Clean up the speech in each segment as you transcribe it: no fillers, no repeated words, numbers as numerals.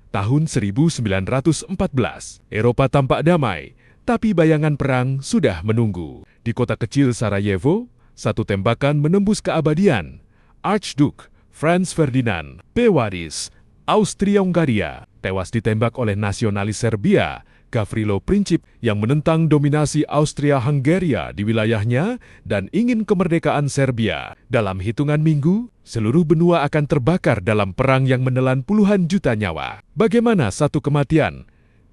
Tahun 1914, Eropa tampak damai, tapi bayangan perang sudah menunggu. Di kota kecil Sarajevo, satu tembakan menembus keabadian. Archduke Franz Ferdinand, pewaris Austria-Hungaria, tewas ditembak oleh nasionalis Serbia, Gavrilo Princip, yang menentang dominasi Austria-Hungaria di wilayahnya dan ingin kemerdekaan Serbia. Dalam hitungan minggu, seluruh benua akan terbakar dalam perang yang menelan puluhan juta nyawa. Bagaimana satu kematian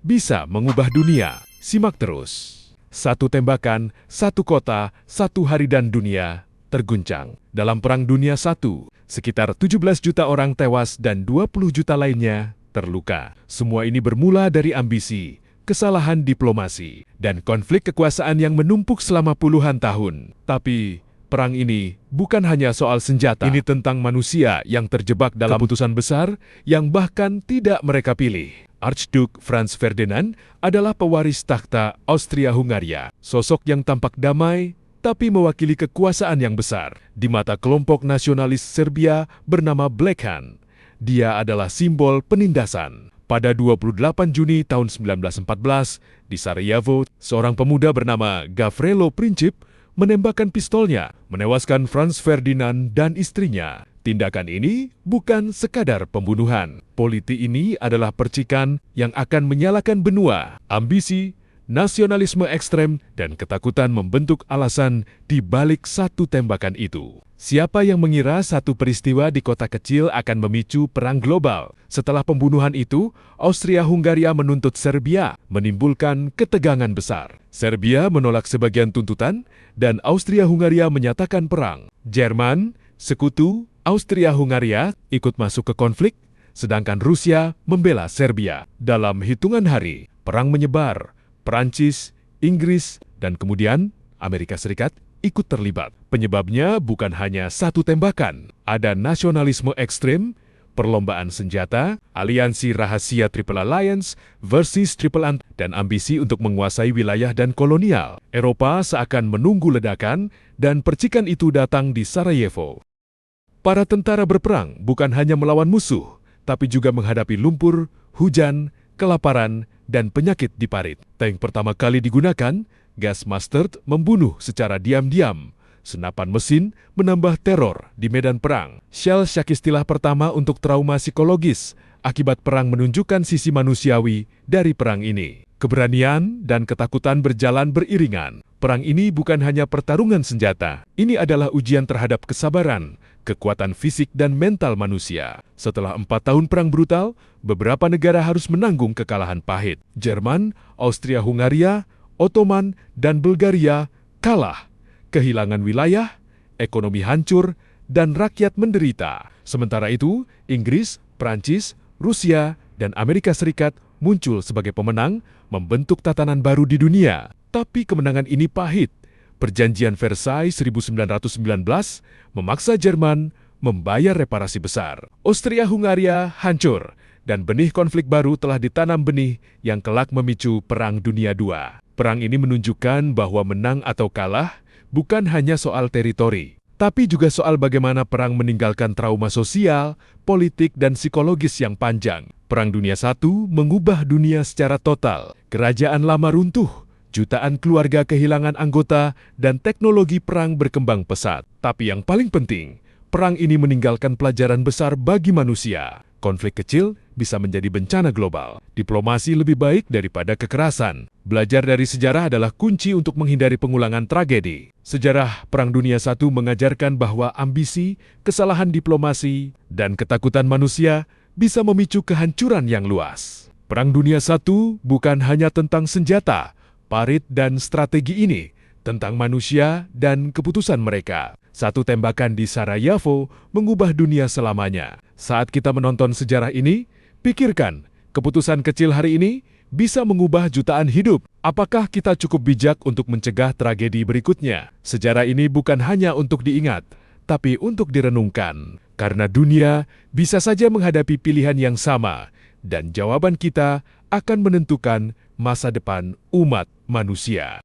bisa mengubah dunia? Simak terus. Satu tembakan, satu kota, satu hari dan dunia terguncang. Dalam Perang Dunia I, sekitar 17 juta orang tewas dan 20 juta lainnya terluka. Semua ini bermula dari ambisi, kesalahan diplomasi, dan konflik kekuasaan yang menumpuk selama puluhan tahun. Tapi perang ini bukan hanya soal senjata. Ini tentang manusia yang terjebak dalam keputusan besar yang bahkan tidak mereka pilih. Archduke Franz Ferdinand adalah pewaris takhta Austria-Hungaria. Sosok yang tampak damai, tapi mewakili kekuasaan yang besar. Di mata kelompok nasionalis Serbia bernama Black Hand, dia adalah simbol penindasan. Pada 28 Juni tahun 1914, di Sarajevo, seorang pemuda bernama Gavrilo Princip menembakkan pistolnya, menewaskan Franz Ferdinand dan istrinya. Tindakan ini bukan sekadar pembunuhan. Politik ini adalah percikan yang akan menyalakan benua. Ambisi, nasionalisme ekstrem, dan ketakutan membentuk alasan di balik satu tembakan itu. Siapa yang mengira satu peristiwa di kota kecil akan memicu perang global? Setelah pembunuhan itu, Austria-Hungaria menuntut Serbia, menimbulkan ketegangan besar. Serbia menolak sebagian tuntutan, dan Austria-Hungaria menyatakan perang. Jerman, sekutu Austria-Hungaria, ikut masuk ke konflik, sedangkan Rusia membela Serbia. Dalam hitungan hari, perang menyebar. Perancis, Inggris, dan kemudian Amerika Serikat ikut terlibat. Penyebabnya bukan hanya satu tembakan. Ada nasionalisme ekstrem, perlombaan senjata, aliansi rahasia Triple Alliance versus Triple Entente, dan ambisi untuk menguasai wilayah dan kolonial. Eropa seakan menunggu ledakan, dan percikan itu datang di Sarajevo. Para tentara berperang bukan hanya melawan musuh, tapi juga menghadapi lumpur, hujan, kelaparan, dan penyakit di parit. Tank pertama kali digunakan, gas mustard membunuh secara diam-diam. Senapan mesin menambah teror di medan perang. Shell shock istilah pertama untuk trauma psikologis akibat perang menunjukkan sisi manusiawi dari perang ini. Keberanian dan ketakutan berjalan beriringan. Perang ini bukan hanya pertarungan senjata. Ini adalah ujian terhadap kesabaran, kekuatan fisik dan mental manusia. Setelah 4 tahun perang brutal, beberapa negara harus menanggung kekalahan pahit. Jerman, Austria-Hungaria, Ottoman, dan Bulgaria kalah. Kehilangan wilayah, ekonomi hancur, dan rakyat menderita. Sementara itu, Inggris, Prancis, Rusia, dan Amerika Serikat muncul sebagai pemenang, membentuk tatanan baru di dunia. Tapi kemenangan ini pahit. Perjanjian Versailles 1919 memaksa Jerman membayar reparasi besar. Austria-Hungaria hancur, dan benih konflik baru telah ditanam, benih yang kelak memicu Perang Dunia II. Perang ini menunjukkan bahwa menang atau kalah bukan hanya soal teritori, tapi juga soal bagaimana perang meninggalkan trauma sosial, politik, dan psikologis yang panjang. Perang Dunia I mengubah dunia secara total. Kerajaan lama runtuh, jutaan keluarga kehilangan anggota, dan teknologi perang berkembang pesat. Tapi yang paling penting, perang ini meninggalkan pelajaran besar bagi manusia. Konflik kecil bisa menjadi bencana global. Diplomasi lebih baik daripada kekerasan. Belajar dari sejarah adalah kunci untuk menghindari pengulangan tragedi. Sejarah Perang Dunia I mengajarkan bahwa ambisi, kesalahan diplomasi, dan ketakutan manusia bisa memicu kehancuran yang luas. Perang Dunia I bukan hanya tentang senjata, parit, dan strategi ini, tentang manusia dan keputusan mereka. Satu tembakan di Sarajevo mengubah dunia selamanya. Saat kita menonton sejarah ini, pikirkan, keputusan kecil hari ini bisa mengubah jutaan hidup. Apakah kita cukup bijak untuk mencegah tragedi berikutnya? Sejarah ini bukan hanya untuk diingat, tapi untuk direnungkan. Karena dunia bisa saja menghadapi pilihan yang sama, dan jawaban kita akan menentukan masa depan umat manusia.